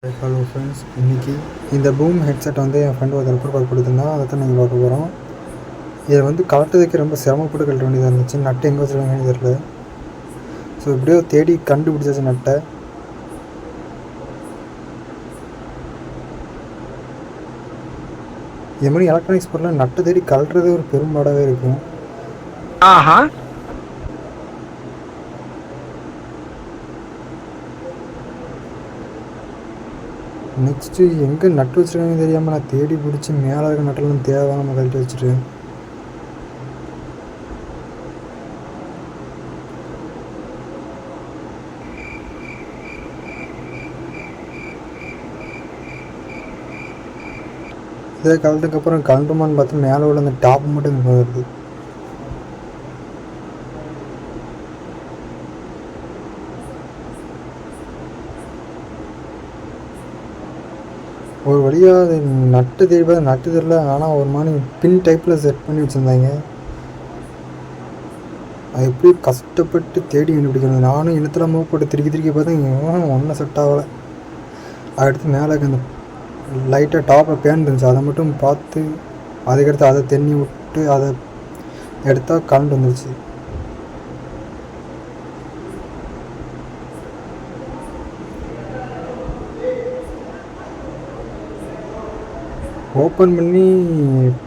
Hello friends, இன்றைக்கி இந்த boom headset வந்து என் ஃப்ரெண்டு ஒரு ரிப்பேர் பார்த்து கொடுத்துருந்தான். அதை தான் நீங்கள் பார்க்க போகிறோம். இதை வந்து கலட்டுறதுக்கு ரொம்ப சிரமப்பட்டு கழட்ட வேண்டியதாக இருந்துச்சு. நட்டு எங்கே வச்சுருக்காங்கன்னு தெரியல. ஸோ எப்படியோ தேடி கண்டுபிடிச்சாச்சு நட்டை. இது மாதிரி எலக்ட்ரானிக்ஸ் பொருள் நட்டை தேடி கழட்டுறது ஒரு பெரும்பாடாகவே இருக்கும். ஆஹா, நெக்ஸ்ட்டு எங்கே நட்டு வச்சுருக்காங்கன்னு தெரியாமல் நான் தேடி பிடிச்சி மேலே இருக்க நட்டெல்லாம் தேவையான கழட்டி வச்சுட்டு இதே கழட்டுக்கப்புறம் கழண்டுமான்னு பார்த்து மேலே உள்ள அந்த டாப் மட்டும் வருது. ஒரு வழியாக அது நட்டு தெரியல. ஆனால் ஒரு மாதிரி பின் டைப்பில் செட் பண்ணி வச்சுருந்தாங்க. அது எப்படி கஷ்டப்பட்டு தேடி கண்டுபிடிக்கிறது. நானும் இழுத்தில் மூவ் போட்டு திருக்கி பார்த்தேன், ஒன்றும் செட் ஆகலை. அடுத்து மேலே அந்த லைட்டாக டாப்பில் பேன் இருந்துச்சு, அதை மட்டும் பார்த்து அதுக்கடுத்து அதை தண்ணி விட்டு அதை எடுத்தால் கரண்ட் வந்துருச்சு. ஓப்பன் பண்ணி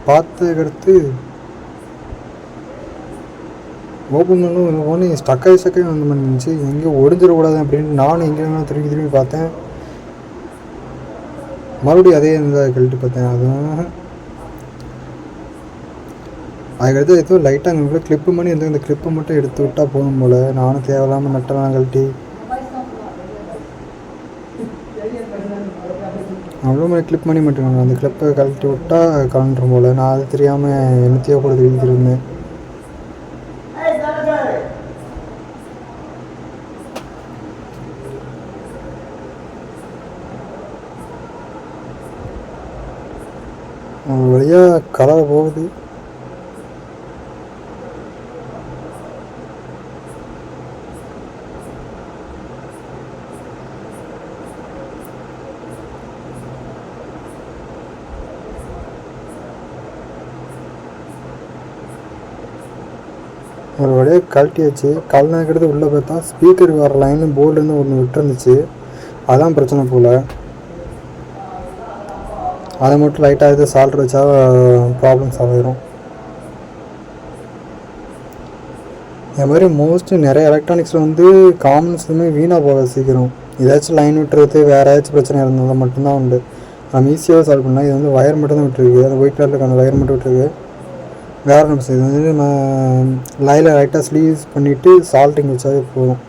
பார்த்ததுக்கடுத்து ஓப்பன் பண்ண ஒன்று ஸ்டக்காகி வந்து பண்ணிருந்துச்சு. எங்கேயும் ஒடிஞ்சிடக்கூடாது அப்படின்னு நானும் எங்கேயும் திரும்பி பார்த்தேன். மறுபடியும் அதே இருந்தால் கழட்டி பார்த்தேன். அதுவும் அதுக்கடுத்து எதுவும் லைட்டாக அங்கே கிளிப்பு பண்ணி இந்த கிளிப்பை மட்டும் எடுத்து விட்டால் போதும் போல். நானும் தேவையில்லாமல் நட்டெல்லாம் கழட்டி அவ்வளோ மாதிரி கிளிப் பண்ணி மட்டும் அந்த கிளிப்பை கழட்டி விட்டால் கலண்டுரும் போல். நான் அது தெரியாமல் என்னத்தையோ கூட தெரிவிச்சிருந்தேன். ஒரு வழியாக கலரை போகுது. ஒரு வழியாக கழட்டியாச்சு. கலனாக்கிறது உள்ளே பார்த்தா ஸ்பீக்கர் வர லைனு போர்டுன்னு ஒன்று விட்டுருந்துச்சு. அதான் பிரச்சனை போல். அதை மட்டும் லைட்டாக எது சால்ட்ரு வச்சா ப்ராப்ளம் சால்வ் ஆகிரும். இது மாதிரி மோஸ்ட்லி நிறைய எலக்ட்ரானிக்ஸில் வந்து காமன்ஸுமே வீணாக போக சீக்கிரம். ஏதாச்சும் லைன் விட்டுறது வேறு ஏதாச்சும் பிரச்சனை இருந்தால் மட்டும்தான் உண்டு. நம்ம ஈஸியாக சால்வ் பண்ணால் இது வந்து ஒயர் மட்டும் தான் விட்டுருக்கு. அந்த ஒயிட் கலரில் அந்த ஒயர் மட்டும் விட்டுருக்கு. வேறு நம்ம இது வந்து நம்ம லைனில் லைட்டாக ஸ்லீவ்ஸ் பண்ணிவிட்டு சால்ட்டிங் வச்சாவே போதும்.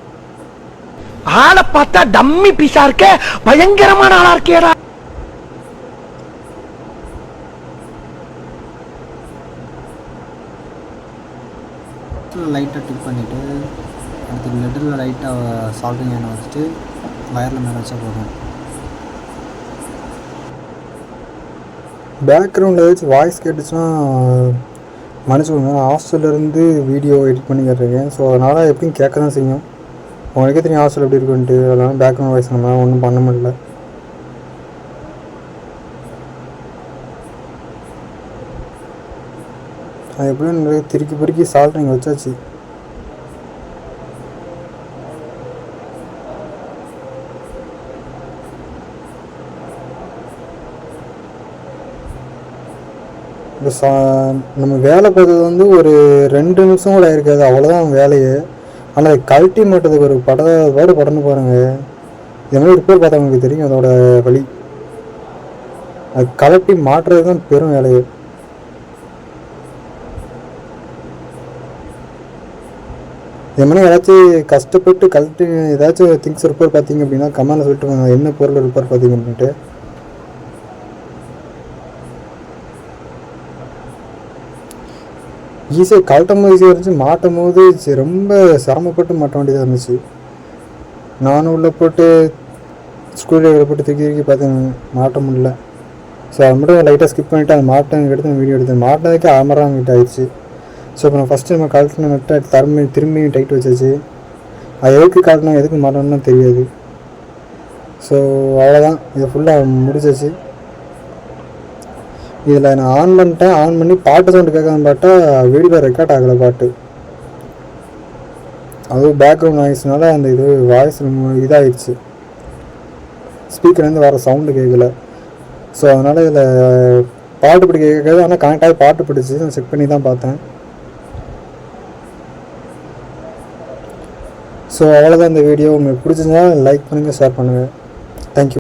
ஆளை பார்த்தா டம்மி பீஸா இருக்க, பயங்கரமான ஆளா இருக்கேடா. லைட்டாக டிப் பண்ணிவிட்டு அடுத்து லெட்டரில் லைட்டாக சால்ட்டிங் எண்ணெய் வச்சுட்டு வயரில் மேலே வச்சா போதும். பேக்ரவுண்டில் ஏதாச்சும் வாய்ஸ் கேட்டுச்சுன்னா மன்னிச்சுக்கோங்க. ஹாஸ்டல்லேருந்து வீடியோ எடிட் பண்ணி கேட்டிருக்கேன். ஸோ அதனால் எப்படியும் கேட்க தான் செய்யும். உங்களுக்கே தெரியும் ஹாஸ்டல் எப்படி இருக்குன்ட்டு. அதனால் பேக்ரவுண்ட் வாய்ஸ் நம்ம ஒன்றும் பண்ண முடியல. அது எப்படியும் நிறைய திருக்கி சால்ட்ரிங் வச்சாச்சு. இப்போ நம்ம வேலை பார்த்தது வந்து ஒரு 2 நிமிஷம் கூட ஆயிருக்காது, அவ்வளோதான் வேலையே. ஆனால் கழட்டி மாட்டதுக்கு ஒரு படன்னு பாருங்கள். இது மாதிரி ரிப்பேர் பார்த்தவங்களுக்கு தெரியும் அதோட வழி. அது கழட்டி மாட்டுறது தான் பெரும் வேலையே. இது மாதிரி ஏதாச்சும் கஷ்டப்பட்டு கழட்டி ஏதாச்சும் திங்ஸ் ரிப்பேர் பார்த்தீங்க அப்படின்னா கமெண்ட்ல சொல்லிட்டு என்ன பொருள் ரிப்பேர் பார்த்தீங்க அப்படின்ட்டு. ஈஸியாக கழட்டும் போது ஈஸியாக இருந்துச்சு, மாட்டும் போது ரொம்ப சிரமப்பட்டு மாட்ட வேண்டியதாக இருந்துச்சு. நானும் உள்ளே போட்டு ஸ்க்ரூ ட்ரைவரை போட்டு திருக்கி பார்த்தேன், மாட்ட முடியல. ஸோ அதை மட்டும் லைட்டாக ஸ்கிப் பண்ணிவிட்டு அந்த மாட்டேன் எடுத்து வீடியோ எடுத்தேன். மாட்டினதுக்கு ஆமராங்க கிட்ட ஆயிடுச்சு. ஸோ இப்போ நான் ஃபஸ்ட்டு நம்ம கழட்டின நட்டை திரும்பி டைட் வச்சாச்சு. அது எதுக்கு காட்டினா எதுக்கு மாட்டோம்னு தெரியாது. ஸோ அவ்வளோதான், இது ஃபுல்லாக முடிச்சிச்சு. இதில் நான் ஆன் பண்ணிட்டேன், ஆன் பண்ணி பாட்டு சவுண்டு கேட்காம பார்த்தா வீடியோ ரெக்கார்ட் ஆகலை பாட்டு. அதுவும் பேக்ரவுண்ட் நாய்ஸ்னால அந்த இது வாய்ஸ் இதாகிடுச்சு, ஸ்பீக்கர்லேருந்து வர சவுண்டு கேட்கல. ஸோ அதனால் இதில் பாட்டு பிடிக்க கேட்காது, ஆனால் கனெக்ட் ஆகி பாட்டு பிடிச்சி நான் செக் பண்ணி தான் பார்த்தேன். ஸோ அவ்வளோதான் இந்த வீடியோ. உங்களுக்கு பிடிச்சிருந்தா லைக் பண்ணுங்கள், ஷேர் பண்ணுங்கள். தேங்க்யூ.